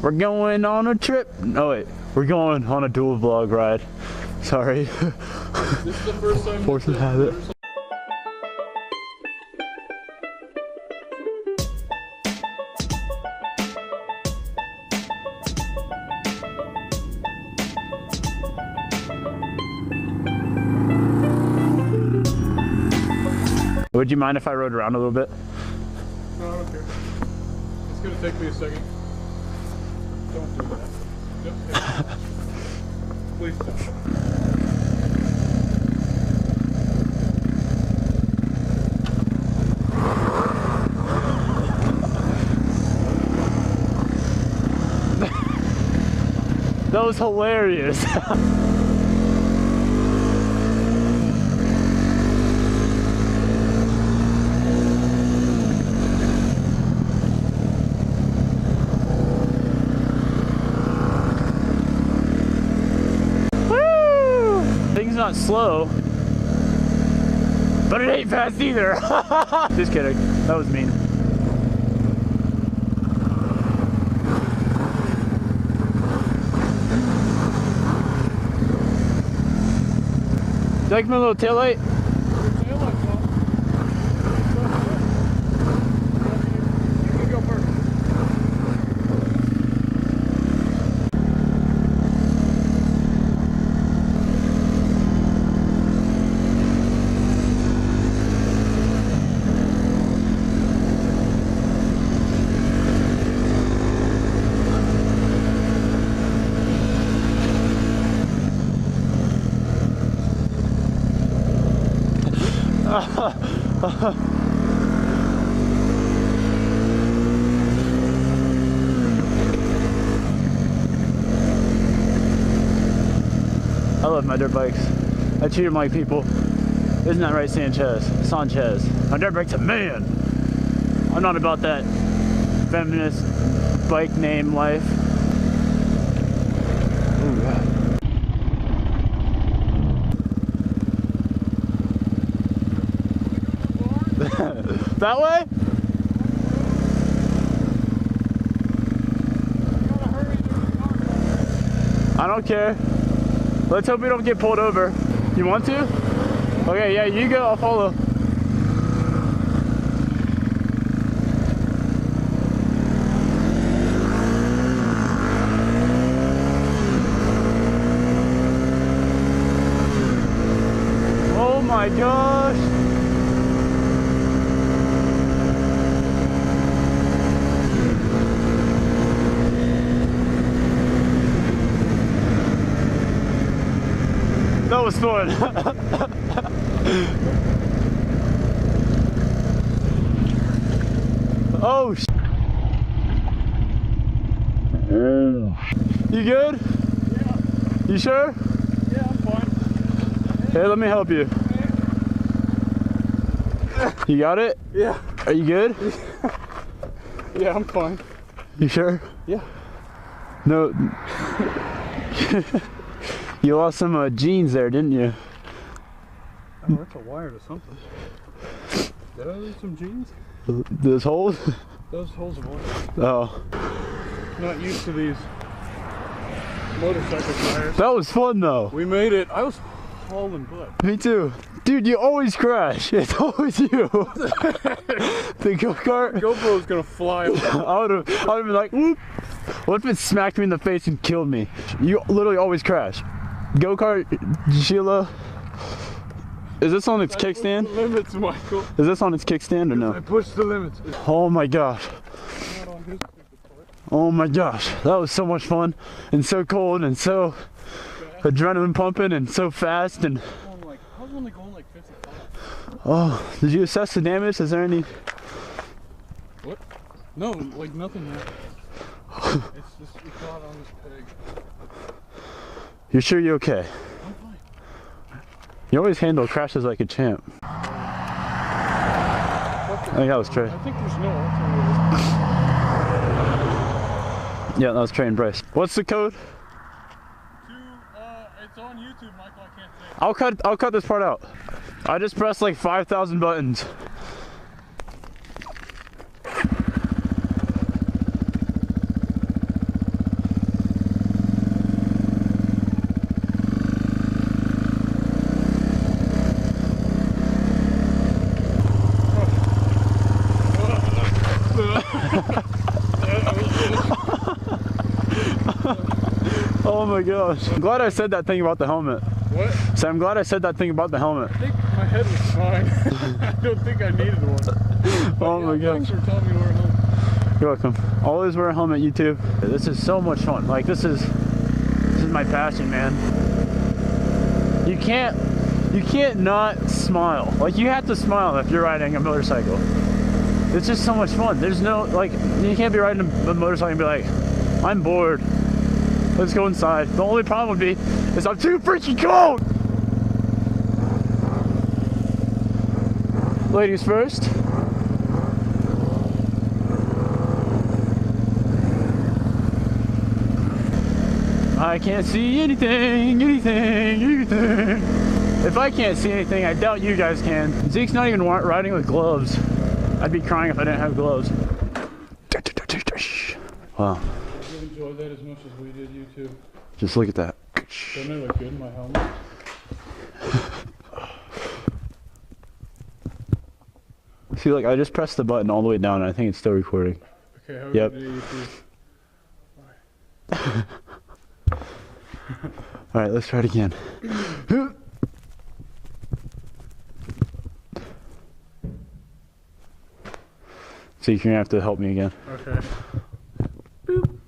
We're going on a trip. No wait, we're going on a dual vlog ride. Sorry. This is the first time. Force of habit. Would you mind if I rode around a little bit? No, I don't care. It's gonna take me a second. Don't do that. Yep. Please don't. That was hilarious. Not slow, but it ain't fast either. Just kidding, that was mean. You like my little taillight? You can go first. I love my dirt bikes. I treat them like people. Isn't that right, Sanchez? My dirt bike's a man. I'm not about that feminist bike name life. Ooh, yeah. That way? I don't care. Let's hope we don't get pulled over. You want to? Okay, yeah, you go, I'll follow. Oh my gosh. That was fun. Oh, you good? Yeah. You sure? Yeah, I'm fine. Hey, let me help you. You got it? Yeah. Are you good? Yeah, I'm fine. You sure? Yeah. No. You lost some jeans there, didn't you? Oh, that's a wire to something. Did I lose some jeans? Those holes? Those holes are wire. Oh. Not used to these motorcycle tires. That was fun though. We made it. I was hauling butt. Me too. Dude, you always crash. It's always you. The go-kart. GoPro's gonna fly away. I would've been like, whoop. What if it smacked me in the face and killed me? You literally always crash. Go-kart, Sheila. Is this on its kickstand? The limits, Michael. Is this on its kickstand or no? I pushed the limits. Oh my gosh. Oh my gosh. That was so much fun and so cold and so adrenaline pumping and so fast and. I was only going like 55. Oh, did you assess the damage? Is there any? What? No, like nothing happened. It's just we caught on this peg. You're sure you're okay? I'm fine. You always handle crashes like a champ. I think that was Trey. I think there's no alternative. Yeah, that was Trey and Bryce. What's the code? It's on YouTube, Michael. I can't say. I'll cut this part out. I just pressed like 5,000 buttons. Oh my gosh. I'm glad I said that thing about the helmet. What? So I'm glad I said that thing about the helmet. I think my head was fine. I don't think I needed one. Oh my Thanks gosh. for telling me to wear a helmet. You're welcome. Always wear a helmet, YouTube. This is so much fun. Like this is my passion, man. You can't not smile. Like you have to smile if you're riding a motorcycle. It's just so much fun. There's no, like, you can't be riding a motorcycle and be like, I'm bored. Let's go inside. The only problem would be is I'm too freaking cold. Ladies first. I can't see anything. If I can't see anything, I doubt you guys can. Zeke's not even riding with gloves. I'd be crying if I didn't have gloves. Wow. You enjoyed that as much as we did, you too. Just look at that. Doesn't it look good in my helmet? See, like, I just pressed the button all the way down and I think it's still recording. Okay, how Yep. did you Alright, let's try it again. So you're gonna have to help me again. Okay. Boop.